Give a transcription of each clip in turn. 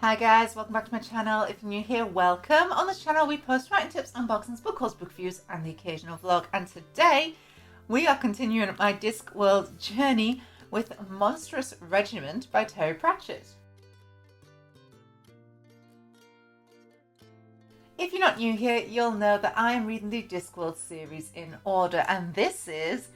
Hi guys, welcome back to my channel. If you're new here, welcome. On this channel we post writing tips, unboxings, book hauls, book reviews and the occasional vlog. And today we are continuing my Discworld journey with Monstrous Regiment by Terry Pratchett. If you're not new here, you'll know that I am reading the Discworld series in order, and this is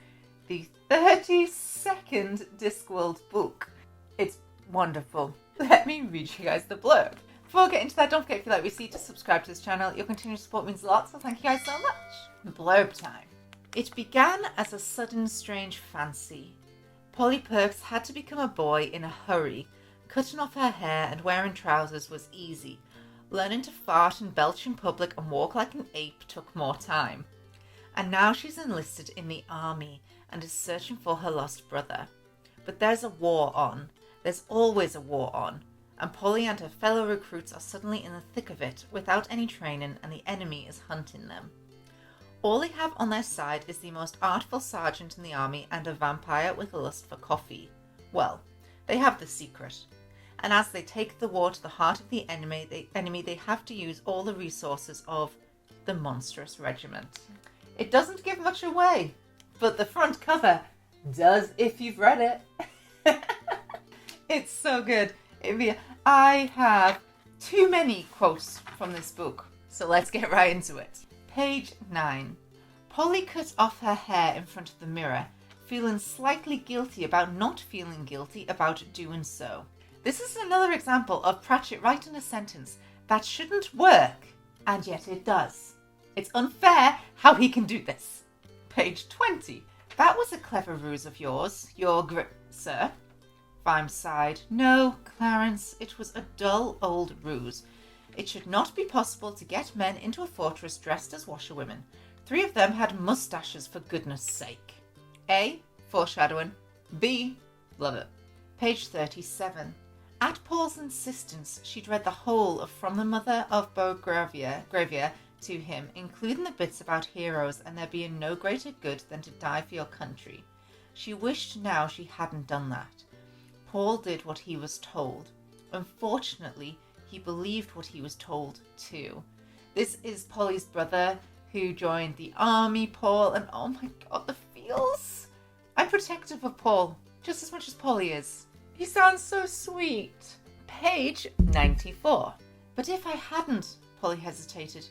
the 32nd Discworld book. It's wonderful. Let me read you guys the blurb. Before we get into that, don't forget if you like what you see to subscribe to this channel. Your continued support means a lot, so thank you guys so much. Blurb time. It began as a sudden strange fancy. Polly Perks had to become a boy in a hurry. Cutting off her hair and wearing trousers was easy. Learning to fart and belch in public and walk like an ape took more time. And now she's enlisted in the army and is searching for her lost brother. But there's a war on. There's always a war on, and Polly and her fellow recruits are suddenly in the thick of it, without any training, and the enemy is hunting them. All they have on their side is the most artful sergeant in the army and a vampire with a lust for coffee. Well, they have the secret, and as they take the war to the heart of the enemy, they have to use all the resources of the Monstrous Regiment. It doesn't give much away, but the front cover does if you've read it. It's so good. I have too many quotes from this book, so let's get right into it. Page 9. Polly cut off her hair in front of the mirror, feeling slightly guilty about not feeling guilty about doing so. This is another example of Pratchett writing a sentence that shouldn't work, and yet it does. It's unfair how he can do this. Page 20. That was a clever ruse of yours, sir. Vimes sighed. No, Clarence, it was a dull old ruse. It should not be possible to get men into a fortress dressed as washerwomen. 3 of them had moustaches, for goodness sake. A. Foreshadowing. B. Love it. Page 37. At Paul's insistence, she'd read the whole of From the Mother of Beaugravier to him, including the bits about heroes and there being no greater good than to die for your country. She wished now she hadn't done that. Paul did what he was told. Unfortunately, he believed what he was told too. This is Polly's brother who joined the army, Paul, and oh my god, the feels. I'm protective of Paul, just as much as Polly is. He sounds so sweet. Page 94. But if I hadn't, Polly hesitated.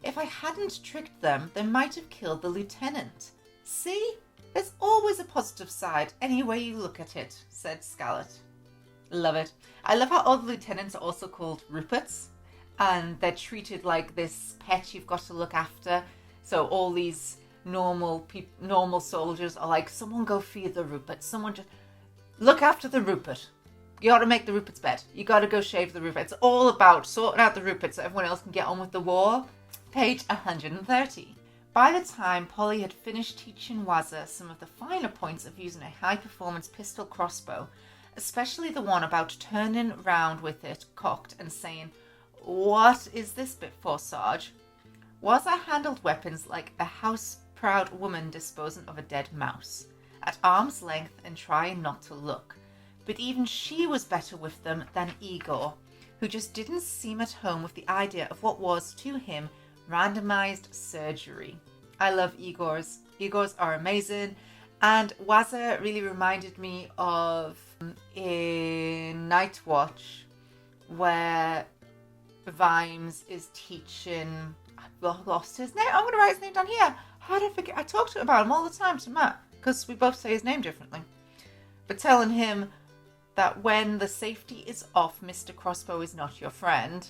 If I hadn't tricked them, they might have killed the lieutenant. See? There's always a positive side, any way you look at it, said Scarlett. Love it. I love how all the lieutenants are also called Ruperts, and they're treated like this pet you've got to look after. So all these normal soldiers are like, someone go feed the Rupert, someone just look after the Rupert. You got to make the Rupert's bed. You got to go shave the Rupert. It's all about sorting out the Rupert so everyone else can get on with the war. Page 130. By the time Polly had finished teaching Wazza some of the finer points of using a high-performance pistol crossbow, especially the one about turning round with it cocked and saying, "What is this bit for, Sarge?" Wazza handled weapons like a house-proud woman disposing of a dead mouse, at arm's length and trying not to look. But even she was better with them than Igor, who just didn't seem at home with the idea of what was, to him, randomized surgery. I love Igors. Igors are amazing, and Wazza really reminded me of in Night Watch, where Vimes is teaching. I've lost his name. I'm going to write his name down here. How did I forget? I talk about him all the time to Matt because we both say his name differently. But telling him that when the safety is off, Mr. Crossbow is not your friend.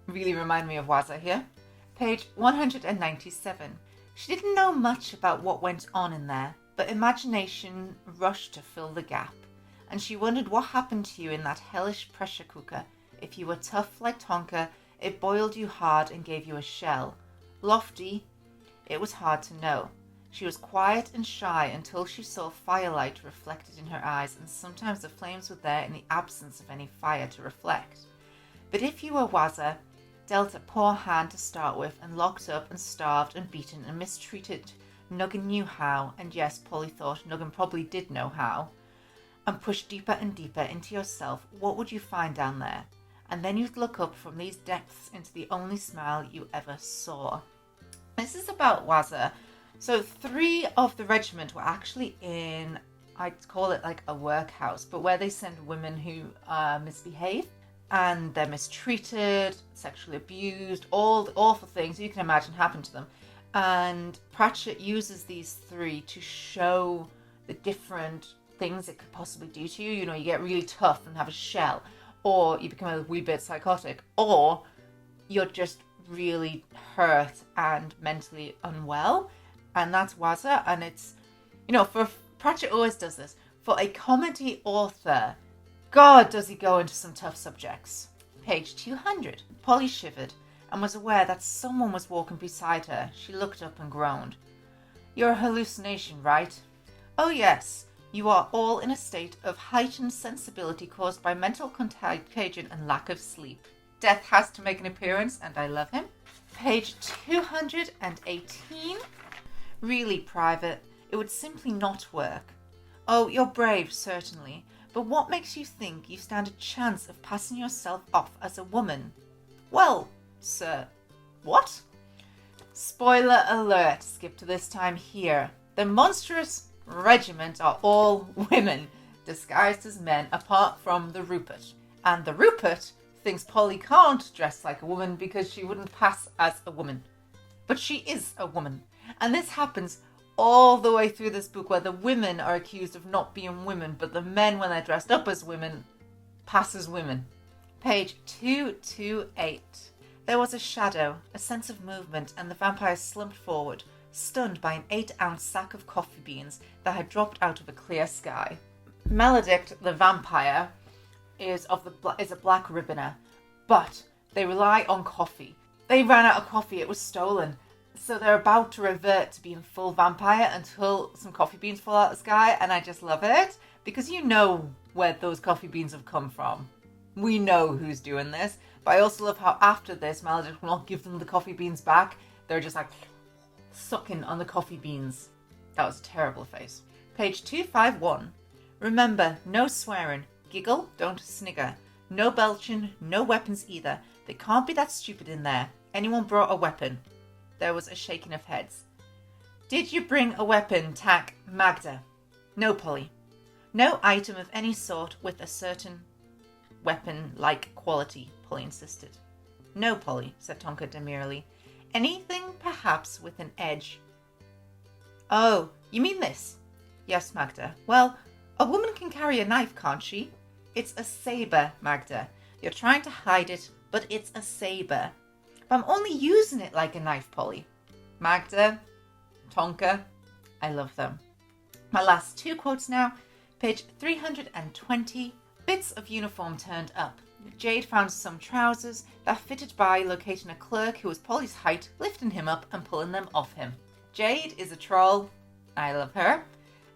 Really remind me of Wazza here. Page 197. She didn't know much about what went on in there, but imagination rushed to fill the gap, and she wondered what happened to you in that hellish pressure cooker. If you were tough like Tonka, it boiled you hard and gave you a shell. Lofty, it was hard to know. She was quiet and shy until she saw firelight reflected in her eyes, and sometimes the flames were there in the absence of any fire to reflect. But if you were Wazza, dealt a poor hand to start with, and locked up and starved and beaten and mistreated, Nuggin knew how, and yes, Polly thought Nuggin probably did know how, and pushed deeper and deeper into yourself, what would you find down there? and then you'd look up from these depths into the only smile you ever saw. This is about Wazza. So 3 of the regiment were actually in, I'd call it like a workhouse, but where they send women who misbehave and they're mistreated, sexually abused, all the awful things you can imagine happen to them. And Pratchett uses these 3 to show the different things it could possibly do to you. You know, you get really tough and have a shell, or you become a wee bit psychotic, or you're just really hurt and mentally unwell. And that's Wazza. And it's, you know, for Pratchett always does this. For a comedy author, God, does he go into some tough subjects. Page 200. Polly shivered and was aware that someone was walking beside her. She looked up and groaned. You're a hallucination, right? Oh yes, you are all in a state of heightened sensibility caused by mental contagion and lack of sleep. Death has to make an appearance, and I love him. Page 218. Really, Private, it would simply not work. Oh, you're brave, certainly, but what makes you think you stand a chance of passing yourself off as a woman? Well, sir, what? Spoiler alert, skip to this time here. The Monstrous Regiment are all women, disguised as men, apart from the Rupert. And the Rupert thinks Polly can't dress like a woman because she wouldn't pass as a woman. But she is a woman. And this happens all the way through this book, where the women are accused of not being women, but the men, when they're dressed up as women, pass as women. Page 228. There was a shadow, a sense of movement, and the vampire slumped forward, stunned by an 8-ounce sack of coffee beans that had dropped out of a clear sky. Maledict, the vampire, is a black ribboner, but they rely on coffee. They ran out of coffee, it was stolen. So they're about to revert to being full vampire until some coffee beans fall out of the sky, and I just love it, because you know where those coffee beans have come from. We know who's doing this, but I also love how after this, Maledict will not give them the coffee beans back. They're just like sucking on the coffee beans. That was a terrible face. Page 251. Remember, no swearing. Giggle, don't snigger. No belching, no weapons either. They can't be that stupid in there. Anyone brought a weapon? There was a shaking of heads. Did you bring a weapon, Tack Magda? No, Polly. No item of any sort with a certain weapon-like quality, Polly insisted. No, Polly, said Tonka demurely. Anything perhaps with an edge. Oh, you mean this? Yes, Magda. Well, a woman can carry a knife, can't she? It's a saber, Magda. You're trying to hide it, but it's a saber. But I'm only using it like a knife, Polly. Magda, Tonka, I love them. My last 2 quotes now. Page 320. Bits of uniform turned up. Jade found some trousers that fitted by locating a clerk who was Polly's height, lifting him up and pulling them off him. Jade is a troll. I love her.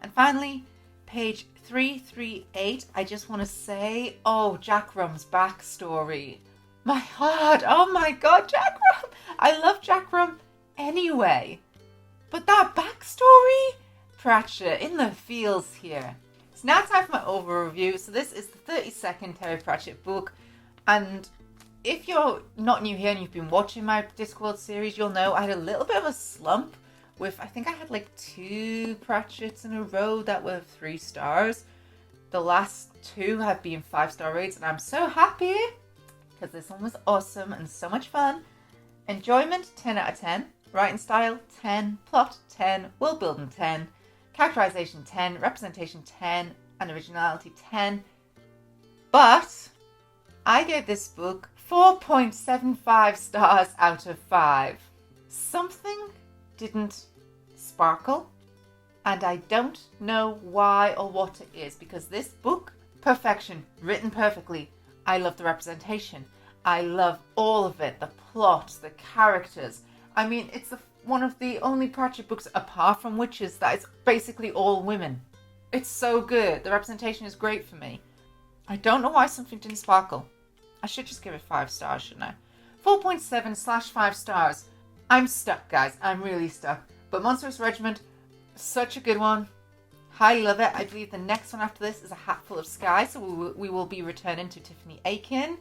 And finally, page 338. I just want to say, Jack Rum's backstory. My heart. Oh my God, Jack Rum. I love Jack Rum anyway. But that backstory? Pratchett in the feels here. It's now time for my overview. So this is the 32nd Terry Pratchett book. And if you're not new here and you've been watching my Discworld series, you'll know I had a little bit of a slump with, I think I had like 2 Pratchetts in a row that were 3 stars. The last 2 have been 5-star rates, and I'm so happy because this one was awesome and so much fun. Enjoyment, 10 out of 10. Writing style, 10. Plot, 10. World building, 10. Characterization, 10. Representation, 10. And originality, 10. But I gave this book 4.75 stars out of 5. Something didn't sparkle, and I don't know why or what it is, because this book, perfection, written perfectly. I love the representation. I love all of it, the plot, the characters. I mean, it's one of the only Pratchett books, apart from Witches, that is basically all women. It's so good. The representation is great for me. I don't know why something didn't sparkle. I should just give it 5 stars, shouldn't I? 4.7/5 stars. I'm stuck, guys. I'm really stuck. But Monstrous Regiment, such a good one. Highly love it. I believe the next one after this is A Hatful of Sky, so we will be returning to Tiffany Aiken.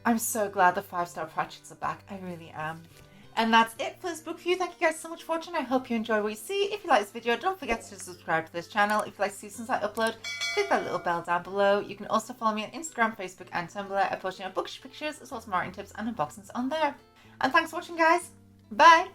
I'm so glad the 5-star Pratchetts are back. I really am. And that's it for this book review. Thank you guys so much for watching. I hope you enjoy what you see. If you like this video, don't forget to subscribe to this channel. If you like to see since I upload, click that little bell down below. You can also follow me on Instagram, Facebook and Tumblr. I post bookish pictures as well as marketing tips and unboxings on there. And thanks for watching, guys. Bye!